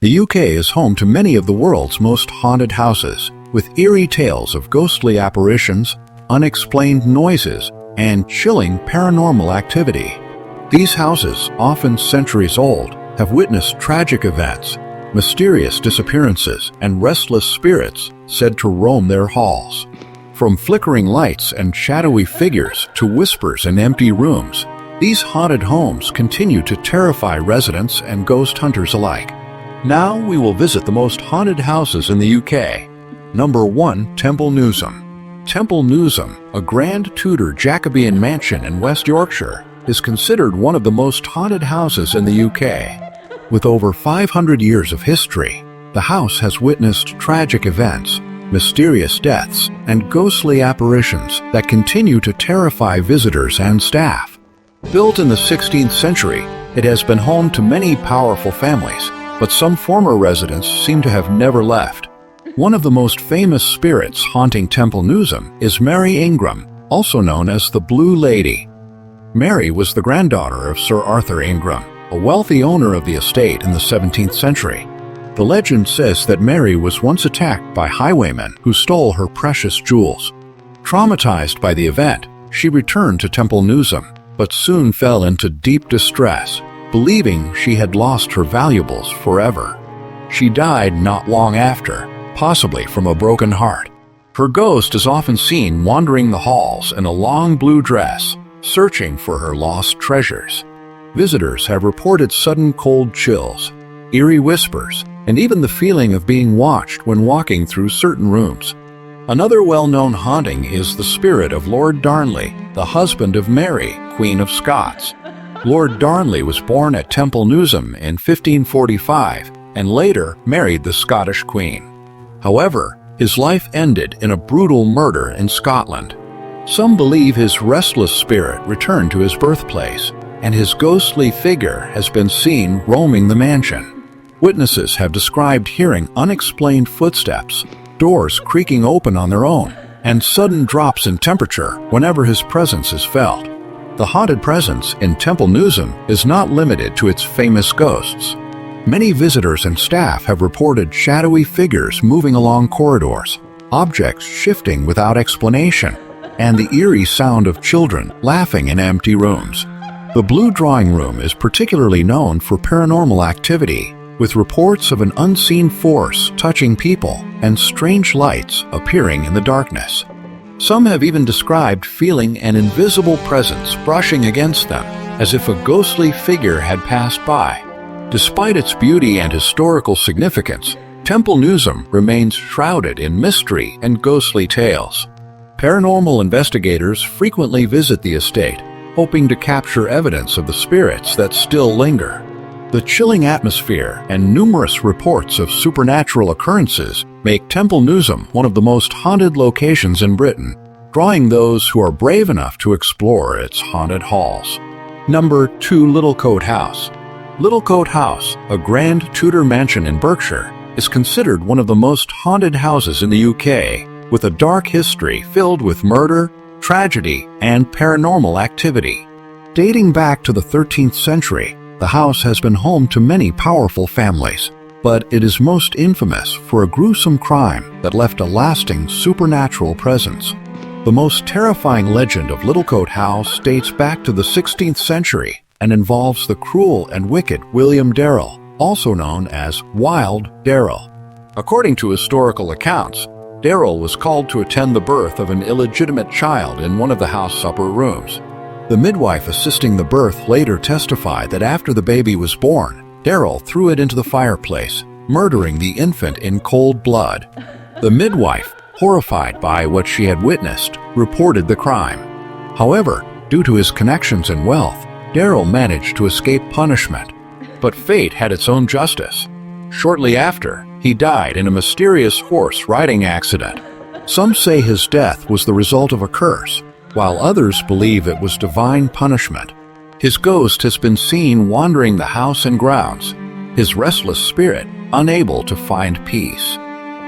The UK is home to many of the world's most haunted houses, with eerie tales of ghostly apparitions, unexplained noises, and chilling paranormal activity. These houses, often centuries old, have witnessed tragic events, mysterious disappearances, and restless spirits said to roam their halls. From flickering lights and shadowy figures to whispers in empty rooms, these haunted homes continue to terrify residents and ghost hunters alike. Now we will visit the most haunted houses in the UK. Number 1. Temple Newsham. Temple Newsham, a grand Tudor Jacobean mansion in West Yorkshire, is considered one of the most haunted houses in the UK. With over 500 years of history, the house has witnessed tragic events, mysterious deaths, and ghostly apparitions that continue to terrify visitors and staff. Built in the 16th century, it has been home to many powerful families, but some former residents seem to have never left. One of the most famous spirits haunting Temple Newsham is Mary Ingram, also known as the Blue Lady. Mary was the granddaughter of Sir Arthur Ingram, a wealthy owner of the estate in the 17th century. The legend says that Mary was once attacked by highwaymen who stole her precious jewels. Traumatized by the event, she returned to Temple Newsham, but soon fell into deep distress, believing she had lost her valuables forever. She died not long after, possibly from a broken heart. Her ghost is often seen wandering the halls in a long blue dress, searching for her lost treasures. Visitors have reported sudden cold chills, eerie whispers, and even the feeling of being watched when walking through certain rooms. Another well-known haunting is the spirit of Lord Darnley, the husband of Mary, Queen of Scots. Lord Darnley was born at Temple Newsham in 1545 and later married the Scottish Queen. However, his life ended in a brutal murder in Scotland. Some believe his restless spirit returned to his birthplace, and his ghostly figure has been seen roaming the mansion. Witnesses have described hearing unexplained footsteps, doors creaking open on their own, and sudden drops in temperature whenever his presence is felt. The haunted presence in Temple Newsham is not limited to its famous ghosts. Many visitors and staff have reported shadowy figures moving along corridors, objects shifting without explanation, and the eerie sound of children laughing in empty rooms. The Blue Drawing Room is particularly known for paranormal activity, with reports of an unseen force touching people and strange lights appearing in the darkness. Some have even described feeling an invisible presence brushing against them, as if a ghostly figure had passed by. Despite its beauty and historical significance, Temple Newsham remains shrouded in mystery and ghostly tales. Paranormal investigators frequently visit the estate, hoping to capture evidence of the spirits that still linger. The chilling atmosphere and numerous reports of supernatural occurrences make Temple Newsham one of the most haunted locations in Britain, drawing those who are brave enough to explore its haunted halls. Number 2. Littlecote House. Littlecote House, a grand Tudor mansion in Berkshire, is considered one of the most haunted houses in the UK, with a dark history filled with murder, tragedy, and paranormal activity. Dating back to the 13th century, the house has been home to many powerful families, but it is most infamous for a gruesome crime that left a lasting supernatural presence. The most terrifying legend of Littlecote House dates back to the 16th century and involves the cruel and wicked William Darrell, also known as Wild Darrell. According to historical accounts, Darrell was called to attend the birth of an illegitimate child in one of the house's upper rooms. The midwife assisting the birth later testified that after the baby was born, Darrell threw it into the fireplace, murdering the infant in cold blood. The midwife, horrified by what she had witnessed, reported the crime. However, due to his connections and wealth, Darrell managed to escape punishment. But fate had its own justice. Shortly after, he died in a mysterious horse riding accident. Some say his death was the result of a curse, while others believe it was divine punishment. His ghost has been seen wandering the house and grounds, his restless spirit unable to find peace.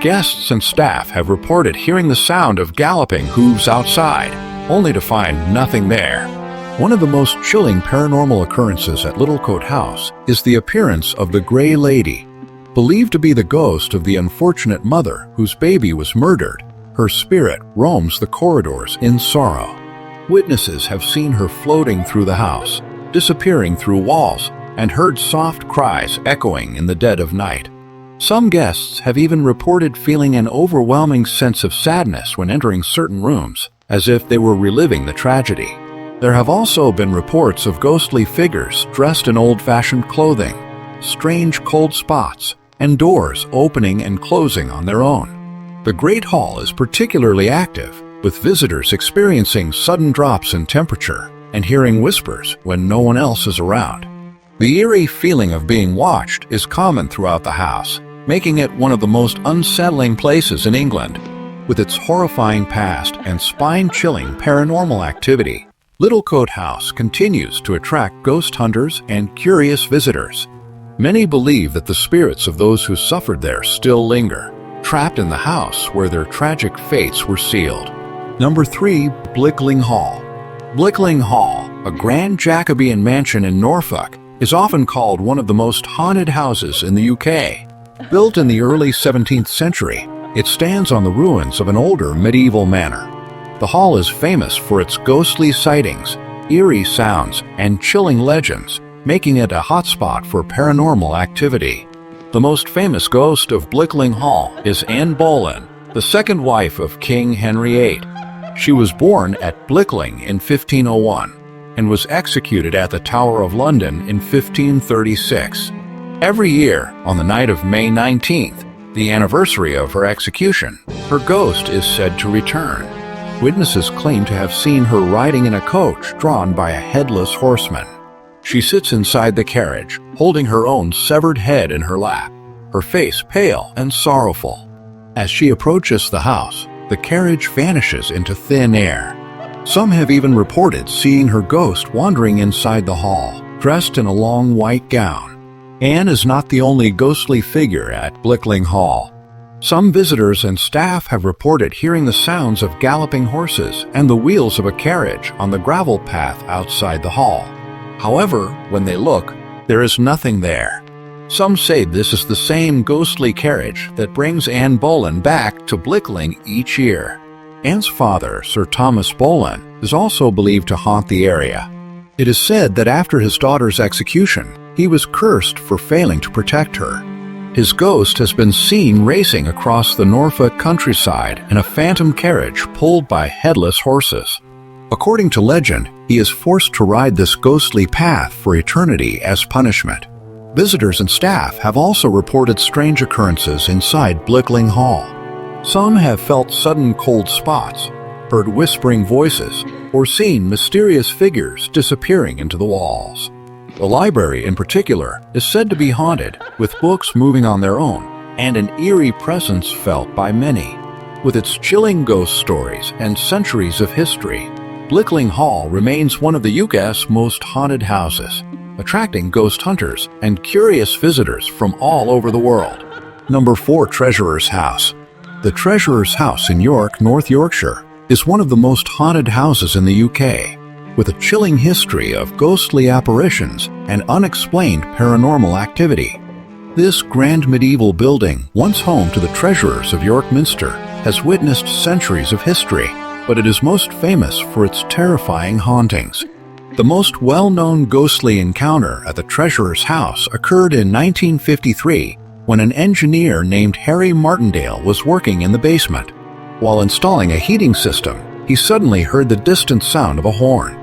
Guests and staff have reported hearing the sound of galloping hooves outside, only to find nothing there. One of the most chilling paranormal occurrences at Littlecote House is the appearance of the Grey Lady. Believed to be the ghost of the unfortunate mother whose baby was murdered, her spirit roams the corridors in sorrow. Witnesses have seen her floating through the house, disappearing through walls, and heard soft cries echoing in the dead of night. Some guests have even reported feeling an overwhelming sense of sadness when entering certain rooms, as if they were reliving the tragedy. There have also been reports of ghostly figures dressed in old-fashioned clothing, strange cold spots, and doors opening and closing on their own. The Great Hall is particularly active, with visitors experiencing sudden drops in temperature and hearing whispers when no one else is around. The eerie feeling of being watched is common throughout the house, making it one of the most unsettling places in England. With its horrifying past and spine-chilling paranormal activity, Littlecote House continues to attract ghost hunters and curious visitors. Many believe that the spirits of those who suffered there still linger, trapped in the house where their tragic fates were sealed. Number 3. Blickling Hall. Blickling Hall, a grand Jacobean mansion in Norfolk, is often called one of the most haunted houses in the UK. Built in the early 17th century, it stands on the ruins of an older medieval manor. The hall is famous for its ghostly sightings, eerie sounds, and chilling legends, making it a hotspot for paranormal activity. The most famous ghost of Blickling Hall is Anne Boleyn, the second wife of King Henry VIII. She was born at Blickling in 1501 and was executed at the Tower of London in 1536. Every year, on the night of May 19th, the anniversary of her execution, her ghost is said to return. Witnesses claim to have seen her riding in a coach drawn by a headless horseman. She sits inside the carriage, holding her own severed head in her lap, her face pale and sorrowful. As she approaches the house, the carriage vanishes into thin air. Some have even reported seeing her ghost wandering inside the hall, dressed in a long white gown. Anne is not the only ghostly figure at Blickling Hall. Some visitors and staff have reported hearing the sounds of galloping horses and the wheels of a carriage on the gravel path outside the hall. However, when they look, there is nothing there. Some say this is the same ghostly carriage that brings Anne Boleyn back to Blickling each year. Anne's father, Sir Thomas Boleyn, is also believed to haunt the area. It is said that after his daughter's execution, he was cursed for failing to protect her. His ghost has been seen racing across the Norfolk countryside in a phantom carriage pulled by headless horses. According to legend, he is forced to ride this ghostly path for eternity as punishment. Visitors and staff have also reported strange occurrences inside Blickling Hall. Some have felt sudden cold spots, heard whispering voices, or seen mysterious figures disappearing into the walls. The library, in particular, is said to be haunted, with books moving on their own, and an eerie presence felt by many. With its chilling ghost stories and centuries of history, Blickling Hall remains one of the UK's most haunted houses, attracting ghost hunters and curious visitors from all over the world. Number 4. Treasurer's House. The Treasurer's House in York, North Yorkshire, is one of the most haunted houses in the UK, with a chilling history of ghostly apparitions and unexplained paranormal activity. This grand medieval building, once home to the treasurers of York Minster, has witnessed centuries of history, but it is most famous for its terrifying hauntings. The most well-known ghostly encounter at the Treasurer's House occurred in 1953 when an engineer named Harry Martindale was working in the basement. While installing a heating system, he suddenly heard the distant sound of a horn.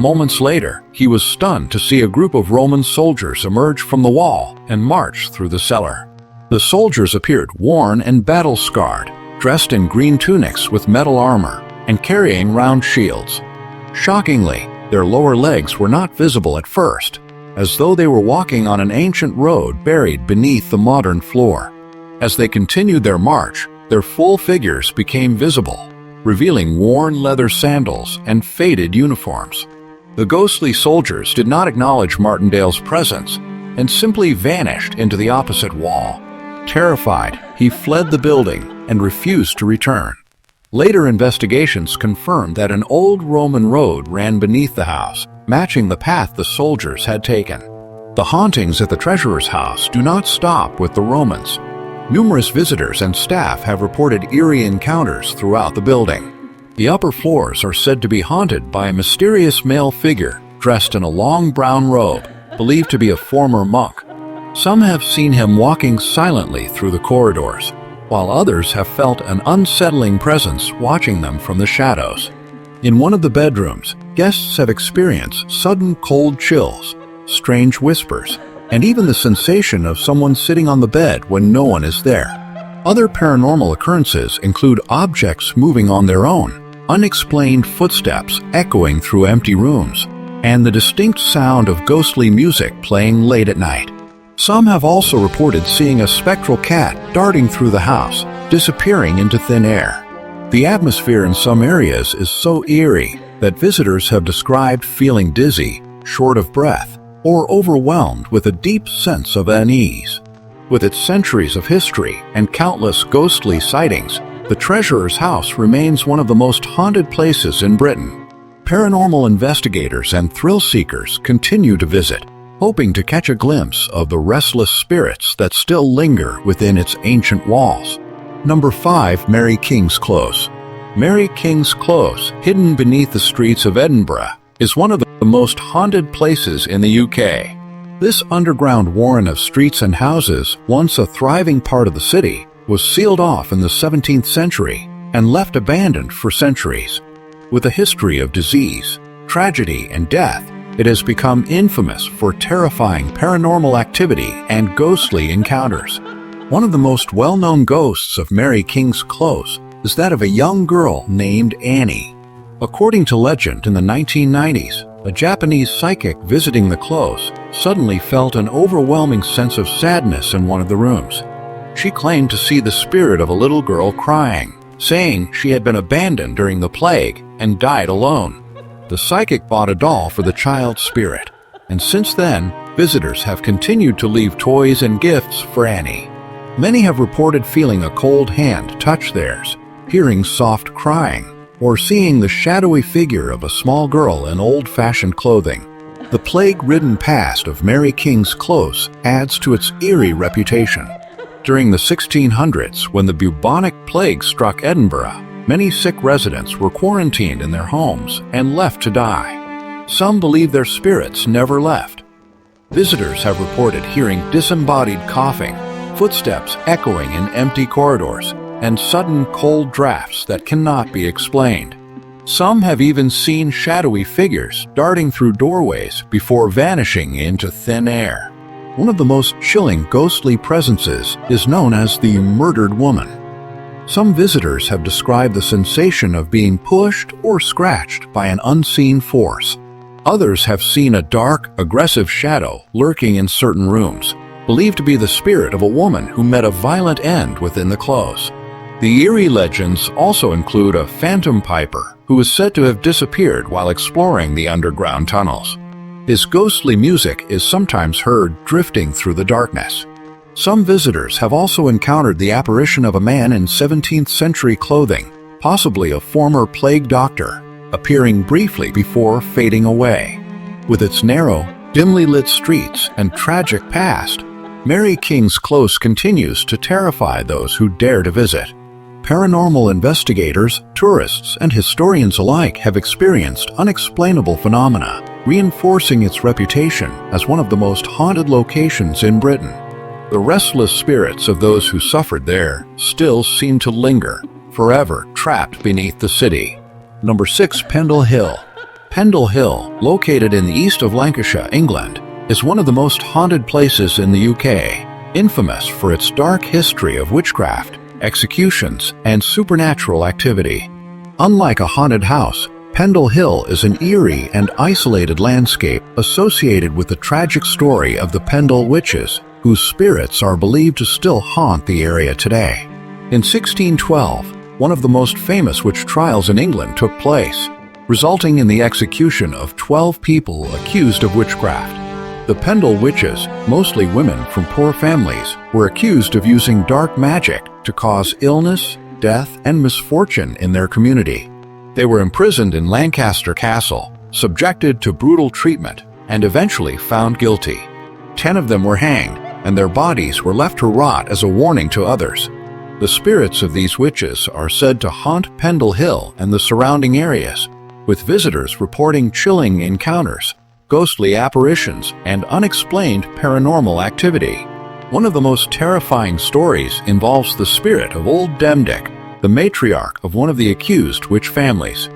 Moments later, he was stunned to see a group of Roman soldiers emerge from the wall and march through the cellar. The soldiers appeared worn and battle-scarred, dressed in green tunics with metal armor, and carrying round shields. Shockingly, their lower legs were not visible at first, as though they were walking on an ancient road buried beneath the modern floor. As they continued their march, their full figures became visible, revealing worn leather sandals and faded uniforms. The ghostly soldiers did not acknowledge Martindale's presence and simply vanished into the opposite wall. Terrified, he fled the building and refused to return. Later investigations confirmed that an old Roman road ran beneath the house, matching the path the soldiers had taken. The hauntings at the treasurer's house do not stop with the Romans. Numerous visitors and staff have reported eerie encounters throughout the building. The upper floors are said to be haunted by a mysterious male figure dressed in a long brown robe, believed to be a former monk. Some have seen him walking silently through the corridors, while others have felt an unsettling presence watching them from the shadows. In one of the bedrooms, guests have experienced sudden cold chills, strange whispers, and even the sensation of someone sitting on the bed when no one is there. Other paranormal occurrences include objects moving on their own, unexplained footsteps echoing through empty rooms, and the distinct sound of ghostly music playing late at night. Some have also reported seeing a spectral cat darting through the house, disappearing into thin air. The atmosphere in some areas is so eerie that visitors have described feeling dizzy, short of breath, or overwhelmed with a deep sense of unease. With its centuries of history and countless ghostly sightings, the treasurer's house remains one of the most haunted places in Britain. Paranormal investigators and thrill seekers continue to visit, hoping to catch a glimpse of the restless spirits that still linger within its ancient walls. Number 5. Mary King's Close. Mary King's Close, hidden beneath the streets of Edinburgh, is one of the most haunted places in the UK. This underground warren of streets and houses, once a thriving part of the city, was sealed off in the 17th century and left abandoned for centuries. With a history of disease, tragedy, and death, it has become infamous for terrifying paranormal activity and ghostly encounters. One of the most well-known ghosts of Mary King's Close is that of a young girl named Annie. According to legend, in the 1990s, a Japanese psychic visiting the close suddenly felt an overwhelming sense of sadness in one of the rooms. She claimed to see the spirit of a little girl crying, saying she had been abandoned during the plague and died alone. The psychic bought a doll for the child's spirit, and since then, visitors have continued to leave toys and gifts for Annie. Many have reported feeling a cold hand touch theirs, hearing soft crying, or seeing the shadowy figure of a small girl in old-fashioned clothing. The plague-ridden past of Mary King's Close adds to its eerie reputation. During the 1600s, when the bubonic plague struck Edinburgh, many sick residents were quarantined in their homes and left to die. Some believe their spirits never left. Visitors have reported hearing disembodied coughing, footsteps echoing in empty corridors, and sudden cold drafts that cannot be explained. Some have even seen shadowy figures darting through doorways before vanishing into thin air. One of the most chilling ghostly presences is known as the murdered woman. Some visitors have described the sensation of being pushed or scratched by an unseen force. Others have seen a dark, aggressive shadow lurking in certain rooms, believed to be the spirit of a woman who met a violent end within the close. The eerie legends also include a phantom piper who is said to have disappeared while exploring the underground tunnels. His ghostly music is sometimes heard drifting through the darkness. Some visitors have also encountered the apparition of a man in 17th century clothing, possibly a former plague doctor, appearing briefly before fading away. With its narrow, dimly lit streets and tragic past, Mary King's Close continues to terrify those who dare to visit. Paranormal investigators, tourists, and historians alike have experienced unexplainable phenomena, reinforcing its reputation as one of the most haunted locations in Britain. The restless spirits of those who suffered there still seem to linger, forever trapped beneath the city. Number 6. Pendle Hill. Pendle Hill, located in the east of Lancashire, England, is one of the most haunted places in the UK, infamous for its dark history of witchcraft, executions, and supernatural activity. Unlike a haunted house, Pendle Hill is an eerie and isolated landscape associated with the tragic story of the Pendle witches, whose spirits are believed to still haunt the area today. In 1612, one of the most famous witch trials in England took place, resulting in the execution of 12 people accused of witchcraft. The Pendle witches, mostly women from poor families, were accused of using dark magic to cause illness, death, and misfortune in their community. They were imprisoned in Lancaster Castle, subjected to brutal treatment, and eventually found guilty. 10 of them were hanged, and their bodies were left to rot as a warning to others. The spirits of these witches are said to haunt Pendle Hill and the surrounding areas, with visitors reporting chilling encounters, ghostly apparitions, and unexplained paranormal activity. One of the most terrifying stories involves the spirit of Old Demdick, the matriarch of one of the accused witch families.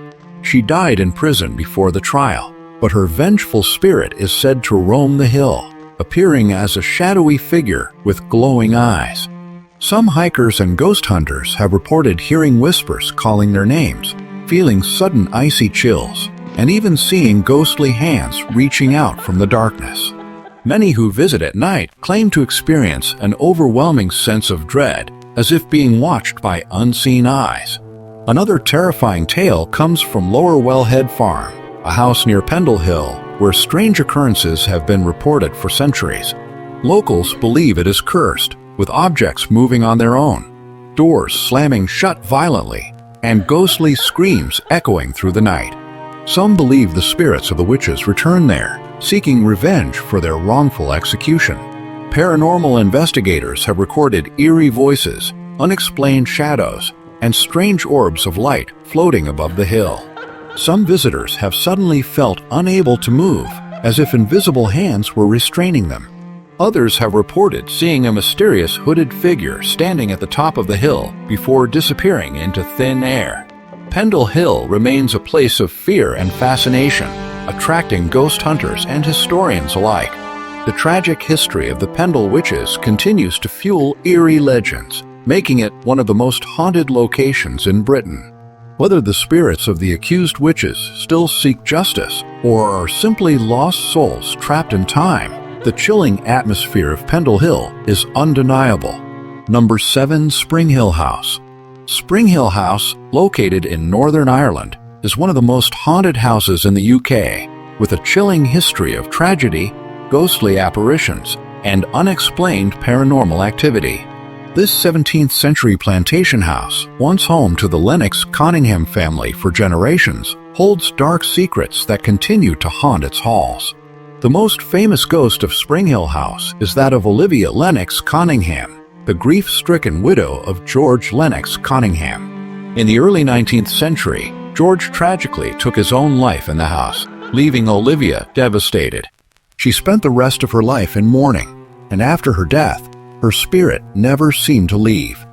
She died in prison before the trial, but her vengeful spirit is said to roam the hill, appearing as a shadowy figure with glowing eyes. Some hikers and ghost hunters have reported hearing whispers calling their names, feeling sudden icy chills, and even seeing ghostly hands reaching out from the darkness. Many who visit at night claim to experience an overwhelming sense of dread, as if being watched by unseen eyes. Another terrifying tale comes from Lower Wellhead Farm, a house near Pendle Hill, where strange occurrences have been reported for centuries. Locals believe it is cursed, with objects moving on their own, doors slamming shut violently, and ghostly screams echoing through the night. Some believe the spirits of the witches return there, seeking revenge for their wrongful execution. Paranormal investigators have recorded eerie voices, unexplained shadows, and strange orbs of light floating above the hill. Some visitors have suddenly felt unable to move, as if invisible hands were restraining them. Others have reported seeing a mysterious hooded figure standing at the top of the hill before disappearing into thin air. Pendle Hill remains a place of fear and fascination, attracting ghost hunters and historians alike. The tragic history of the Pendle witches continues to fuel eerie legends, making it one of the most haunted locations in Britain. Whether the spirits of the accused witches still seek justice or are simply lost souls trapped in time, the chilling atmosphere of Pendle Hill is undeniable. Number 7. Spring Hill House. Spring Hill House, located in Northern Ireland, is one of the most haunted houses in the UK, with a chilling history of tragedy, ghostly apparitions, and unexplained paranormal activity. This 17th-century plantation house, once home to the Lennox Conyngham family for generations, holds dark secrets that continue to haunt its halls. The most famous ghost of Spring Hill House is that of Olivia Lennox Conyngham, the grief-stricken widow of George Lennox Conyngham. In the early 19th century, George tragically took his own life in the house, leaving Olivia devastated. She spent the rest of her life in mourning, and after her death, her spirit never seemed to leave.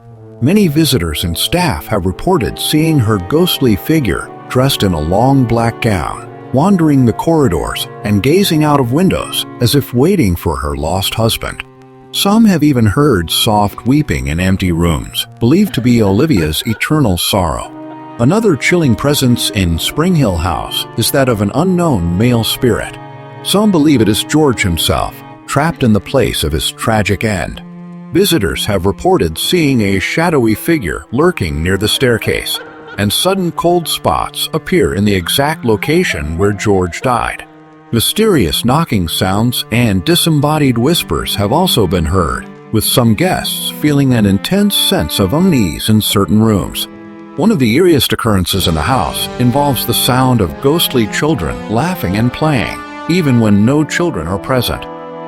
Many visitors and staff have reported seeing her ghostly figure dressed in a long black gown, wandering the corridors and gazing out of windows as if waiting for her lost husband. Some have even heard soft weeping in empty rooms, believed to be Olivia's eternal sorrow. Another chilling presence in Spring Hill House is that of an unknown male spirit. Some believe it is George himself, trapped in the place of his tragic end. Visitors have reported seeing a shadowy figure lurking near the staircase, and sudden cold spots appear in the exact location where George died. Mysterious knocking sounds and disembodied whispers have also been heard, with some guests feeling an intense sense of unease in certain rooms. One of the eeriest occurrences in the house involves the sound of ghostly children laughing and playing, even when no children are present.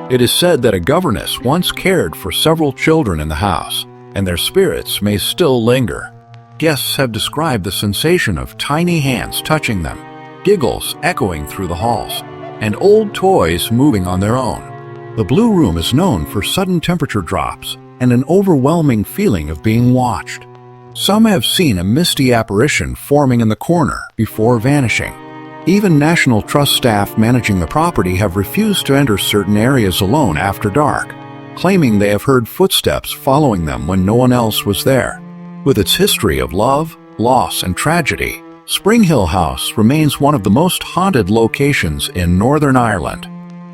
It is said that a governess once cared for several children in the house, and their spirits may still linger. Guests have described the sensation of tiny hands touching them, giggles echoing through the halls, and old toys moving on their own. The Blue Room is known for sudden temperature drops and an overwhelming feeling of being watched. Some have seen a misty apparition forming in the corner before vanishing. Even National Trust staff managing the property have refused to enter certain areas alone after dark, claiming they have heard footsteps following them when no one else was there. With its history of love, loss, and tragedy, Spring Hill House remains one of the most haunted locations in Northern Ireland.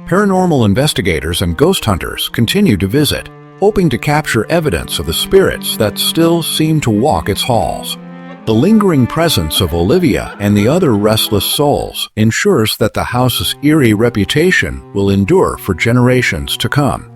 Paranormal investigators and ghost hunters continue to visit, hoping to capture evidence of the spirits that still seem to walk its halls. The lingering presence of Olivia and the other restless souls ensures that the house's eerie reputation will endure for generations to come.